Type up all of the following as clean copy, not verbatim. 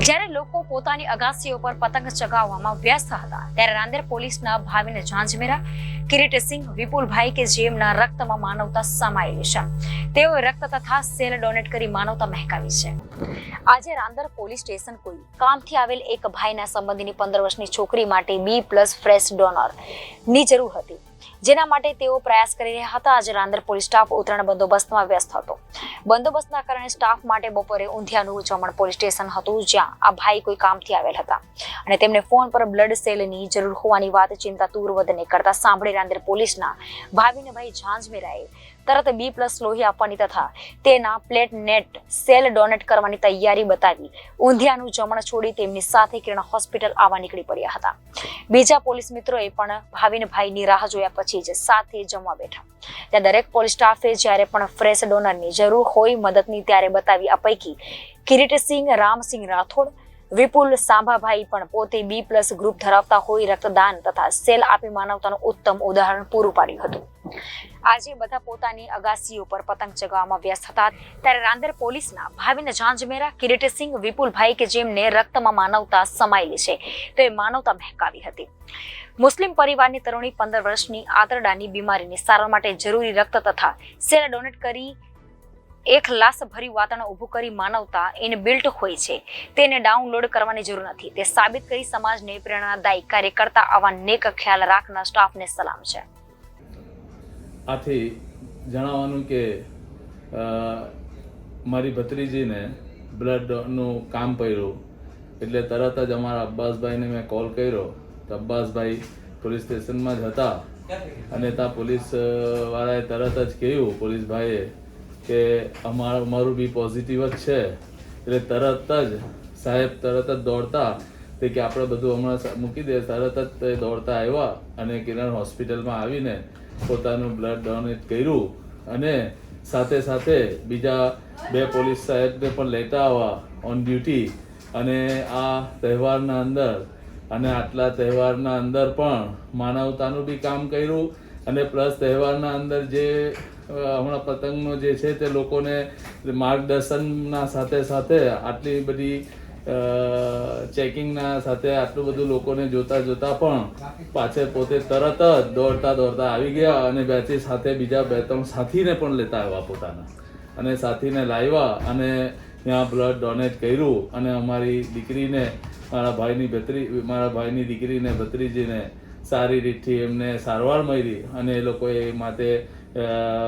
જ્યારે લોકો પોતાની અગાસીઓ પર પતંગ ચગાવવામાં વ્યસ્ત હતા ત્યારે રાંદેર પોલીસના ભાવિને ઝાંઝમેરા કિરીટસિંહ વિપુલભાઈ કે જેમના રક્તમાં માનવતા સમાયેલી છે તેઓએ રક્ત તથા સેલ ડોનેટ કરી માનવતા મહેકાવી છે। આજે રાંદેર પોલીસ સ્ટેશન કોઈ કામથી આવેલ એક ભાઈના સંબંધીની 15 વર્ષની છોકરી માટે B+ ફ્રેશ ડોનર ની જરૂર હતી, જેના માટે તેઓ પ્રયાસ કરી રહ્યા હતા। આજે રાંદેર પોલીસ સ્ટાફ ઉત્તરાયણ બંદોબસ્તમાં વ્યસ્ત હતો। બંદોબસ્તના કારણે સ્ટાફ માટે બપોરે ઊંધિયાનું ચમણ પોલીસ સ્ટેશન હતું, જ્યાં આ ભાઈ કોઈ કામથી આવેલ હતા અને તેમને ફોન પર બ્લડ સેલની જરૂર હોવાની વાત ચિંતાતુર વધને કરતા સાંભળી રાંદેર પોલીસના ભાવિને ભાઈ ઝાંઝમેરાએ તરત B+ લોહી આપવાની તથા તેના પ્લેટનેટ સેલ ડોનેટ કરવાની તૈયારી બતાવી ઊંધિયાનું જમણ છોડી તેમની સાથે કિરણ હોસ્પિટલ આવવા નીકળી પડ્યા હતા। બીજા પોલીસ મિત્રોએ પણ ભાવિને ભાઈની રાહ જોયા પછી જ સાથે જમવા બેઠા। ત્યાં દરેક પોલીસ સ્ટાફે જ્યારે પણ ફ્રેશ ડોનરની જરૂર હોય મદદની ત્યારે બતાવી। આ પૈકી કિરીટસિંહ રામસિંહ રાઠોડ, વિપુલ સાંભાભાઈ પણ પોતે B+ ગ્રુપ ધરાવતા હોય રક્તદાન તથા સેલ આપી માનવતાનું ઉત્તમ ઉદાહરણ પૂરું પાડ્યું હતું। આજે બધા પોતાની અગાસીઓ પર પતંગ ચગાવવામાં વ્યસ્ત હતા ત્યારે રાંદેર પોલીસના ભાવિને ઝાંઝમેરા કિરીટસિંહ વિપુલભાઈ કે જેમને રક્તમાં માનવતા સમાયેલી છે તે માનવતા મહેકાવી હતી। મુસ્લિમ પરિવારની તરુણી 15 વર્ષની આંતરડાની બીમારીની સારવાર માટે જરૂરી રક્ત તથા સેલ ડોનેટ કરી એક લાશ ભર્યું વાતાવરણ ઊભું કરી માનવતા ઇનબિલ્ટ હોય છે, તેને ડાઉનલોડ કરવાની જરૂર નથી, તે સાબિત કરી સમાજને પ્રેરણાદાયી કાર્ય કરતા આવા નેક ખ્યાલ રાખનાર સ્ટાફને સલામ છે। આથી જણાવવાનું કે મારી ભત્રીજીને બ્લડનું કામ પડ્યું એટલે તરત જ અમારા અબ્બાસભાઈને મેં કોલ કર્યો તો અબ્બાસભાઈ પોલીસ સ્ટેશનમાં જ હતા અને ત્યાં પોલીસ વાળાએ તરત જ કહ્યું પોલીસભાઈએ કે અમારું બી પોઝિટિવ જ છે એટલે તરત જ સાહેબ તરત જ દોડતા તે કે આપણે બધું હમણાં મૂકી દે, તરત જ તે દોડતા આવ્યા અને કિરણ હોસ્પિટલમાં આવીને પોતાનું બ્લડ ડોનેટ કર્યું અને સાથે સાથે બીજા 2 પોલીસ સાહેબને પણ લેતા આવ્યા ઓન ડ્યુટી અને આ તહેવારના અંદર અને આટલા તહેવારના અંદર પણ માનવતાનું બી કામ કર્યું અને પ્લસ તહેવારના અંદર જે હમણાં પતંગનો જે છે તે લોકોને માર્ગદર્શનના સાથે સાથે આટલી બધી ચેકિંગના સાથે આટલું બધું લોકોને જોતા પણ પાછળ પોતે તરત જ દોડતા આવી ગયા અને બેથી સાથે બીજા 2-3 સાથીને પણ લેતા આવ્યા પોતાના અને સાથીને લાવ્યા અને ત્યાં બ્લડ ડોનેટ કર્યું અને અમારી દીકરીને મારા ભાઈની દીકરીને ભત્રીજીને સારી રીતથી એમને સારવાર મળી અને એ લોકોએ માટે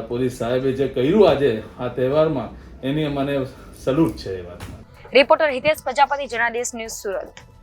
પોલીસ સાહેબે જે કર્યું આજે આ તહેવારમાં એની મને સલ્યુટ છે। એ વાતમાં રિપોર્ટર હિતેશ પ્રજાપતિ, જનાદેશ ન્યૂઝ, સુરત।